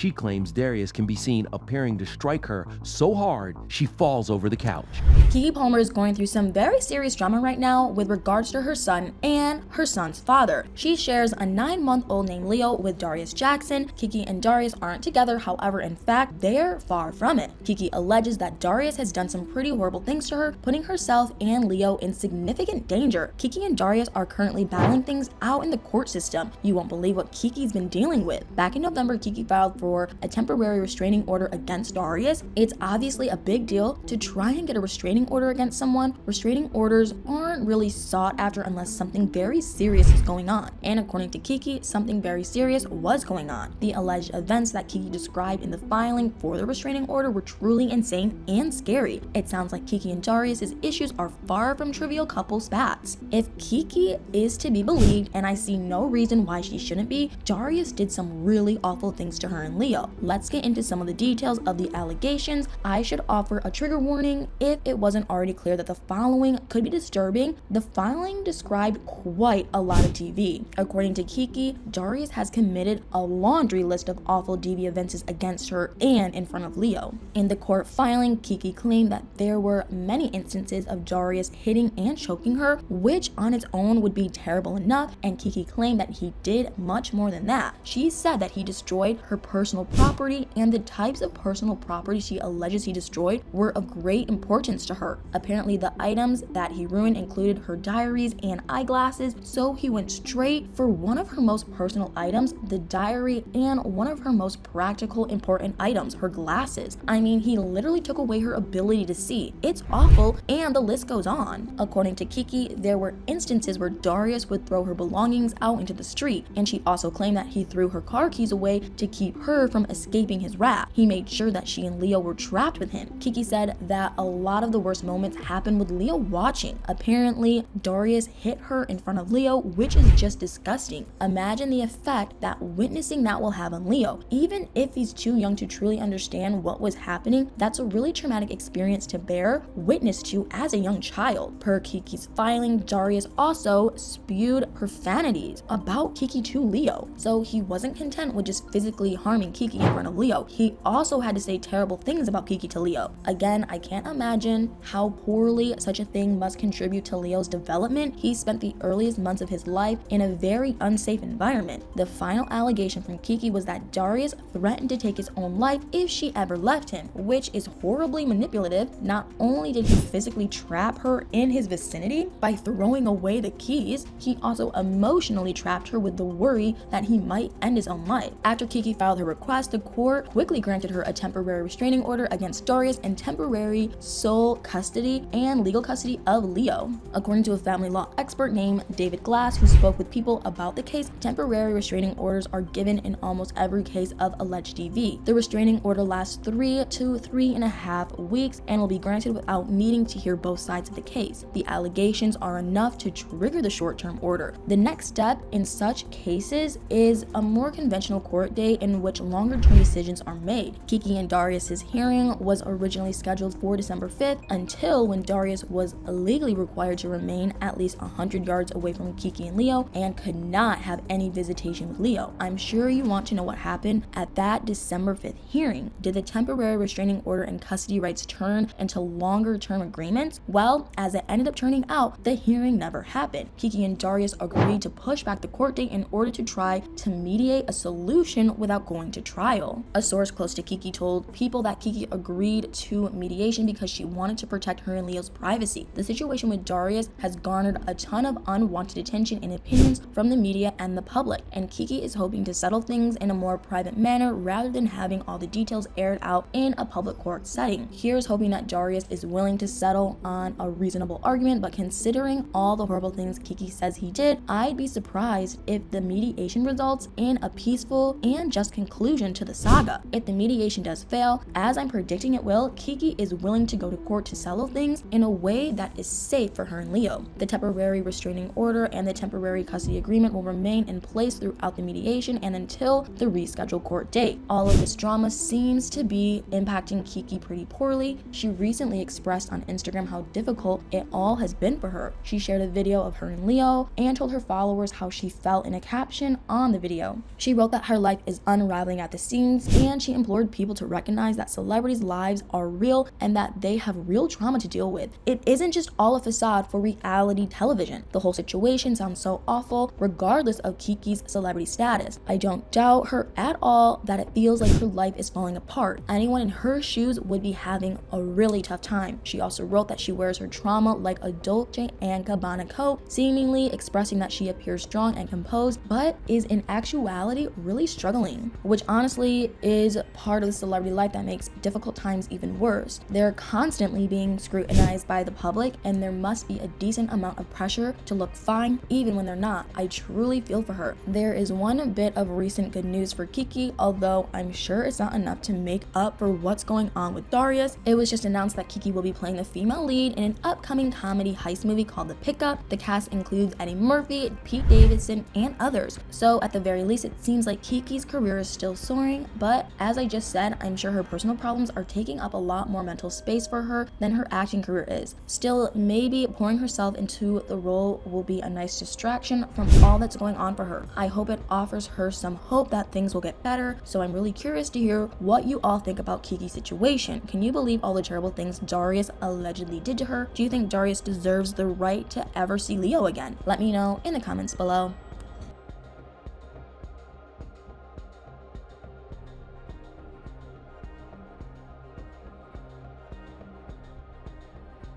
She claims Darius can be seen appearing to strike her so hard she falls over the couch. Keke Palmer is going through some very serious drama right now with regards to her son and her son's father. She shares a 9-month-old named Leo with Darius Jackson. Keke and Darius aren't together, however, in fact, they're far from it. Keke alleges that Darius has done some pretty horrible things to her, putting herself and Leo in significant danger. Keke and Darius are currently battling things out in the court system. You won't believe what Keke's been dealing with. Back in November, Keke filed for a temporary restraining order against Darius. It's obviously a big deal to try and get a restraining order against someone. Restraining orders aren't really sought after unless something very serious is going on. And according to Keke, something very serious was going on. The alleged events that Keke described in the filing for the restraining order were truly insane and scary. It sounds like Keke and Darius's issues are far from trivial couple spats. If Keke is to be believed, and I see no reason why she shouldn't be, Darius did some really awful things to her and Leo. Let's get into some of the details of the allegations. I should offer a trigger warning if it wasn't already clear that the following could be disturbing. The filing described quite a lot of TV. According to Keke, Darius has committed a laundry list of awful DV offenses against her and in front of Leo. In the court filing, Keke claimed that there were many instances of Darius hitting and choking her, which on its own would be terrible enough, and Keke claimed that he did much more than that. She said that he destroyed her personal property, and the types of personal property she alleges he destroyed were of great importance to her. Apparently, the items that he ruined included her diaries and eyeglasses, so he went straight for one of her most personal items, the diary, and one of her most practical important items, her glasses. I mean, he literally took away her ability to see. It's awful, and the list goes on. According to Keke, there were instances where Darius would throw her belongings out into the street, and she also claimed that he threw her car keys away to keep her from escaping his wrath. He made sure that she and Leo were trapped with him. Keke said that a lot of the worst moments happened with Leo watching. Apparently, Darius hit her in front of Leo, which is just disgusting. Imagine the effect that witnessing that will have on Leo. Even if he's too young to truly understand what was happening, that's a really traumatic experience to bear witness to as a young child. Per Keke's filing, Darius also spewed profanities about Keke to Leo. So he wasn't content with just physically harming Keke in front of Leo. He also had to say terrible things about Keke to Leo. Again, I can't imagine how poorly such a thing must contribute to Leo's development. He spent the earliest months of his life in a very unsafe environment. The final allegation from Keke was that Darius threatened to take his own life if she ever left him, which is horribly manipulative. Not only did he physically trap her in his vicinity by throwing away the keys, he also emotionally trapped her with the worry that he might end his own life. After Keke filed her request, the court quickly granted her a temporary restraining order against Darius and temporary sole custody and legal custody of Leo. According to a family law expert named David Glass, who spoke with People about the case, temporary restraining orders are given in almost every case of alleged DV. The restraining order lasts 3 to 3.5 weeks and will be granted without needing to hear both sides of the case. The allegations are enough to trigger the short-term order. The next step in such cases is a more conventional court date in which longer-term decisions are made. Keke and Darius's hearing was originally scheduled for December 5th until when Darius was legally required to remain at least 100 yards away from Keke and Leo and could not have any visitation with Leo. I'm sure you want to know what happened at that December 5th hearing. Did the temporary restraining order and custody rights turn into longer-term agreements? Well, as it ended up turning out, the hearing never happened. Keke and Darius agreed to push back the court date in order to try to mediate a solution without going to trial. A source close to Keke told People that Keke agreed to mediation because she wanted to protect her and Leo's privacy. The situation with Darius has garnered a ton of unwanted attention and opinions from the media and the public, and Keke is hoping to settle things in a more private manner rather than having all the details aired out in a public court setting. Here's hoping that Darius is willing to settle on a reasonable argument, but considering all the horrible things Keke says he did, I'd be surprised if the mediation results in a peaceful and just conclusion to the saga. If the mediation does fail, as I'm predicting it will, Keke is willing to go to court to settle things in a way that is safe for her and Leo. The temporary restraining order and the temporary custody agreement will remain in place throughout the mediation and until the rescheduled court date. All of this drama seems to be impacting Keke pretty poorly. She recently expressed on Instagram how difficult it all has been for her. She shared a video of her and Leo and told her followers how she felt in a caption on the video. She wrote that her life is unraveling traveling at the scenes, and she implored people to recognize that celebrities' lives are real and that they have real trauma to deal with. It isn't just all a facade for reality television. The whole situation sounds so awful, regardless of Keke's celebrity status. I don't doubt her at all that it feels like her life is falling apart. Anyone in her shoes would be having a really tough time. She also wrote that she wears her trauma like a Dolce & Gabbana coat, seemingly expressing that she appears strong and composed, but is in actuality really struggling, which honestly is part of the celebrity life that makes difficult times even worse. They're constantly being scrutinized by the public, and there must be a decent amount of pressure to look fine even when they're not. I truly feel for her. There is one bit of recent good news for Keke, although I'm sure it's not enough to make up for what's going on with Darius. It was just announced that Keke will be playing the female lead in an upcoming comedy heist movie called The Pickup. The cast includes Eddie Murphy, Pete Davidson, and others. So at the very least, it seems like Keke's career is still soaring, but as I just said, I'm sure her personal problems are taking up a lot more mental space for her than her acting career is. Still, maybe pouring herself into the role will be a nice distraction from all that's going on for her. I hope it offers her some hope that things will get better, so I'm really curious to hear what you all think about Keke's situation. Can you believe all the terrible things Darius allegedly did to her? Do you think Darius deserves the right to ever see Leo again? Let me know in the comments below.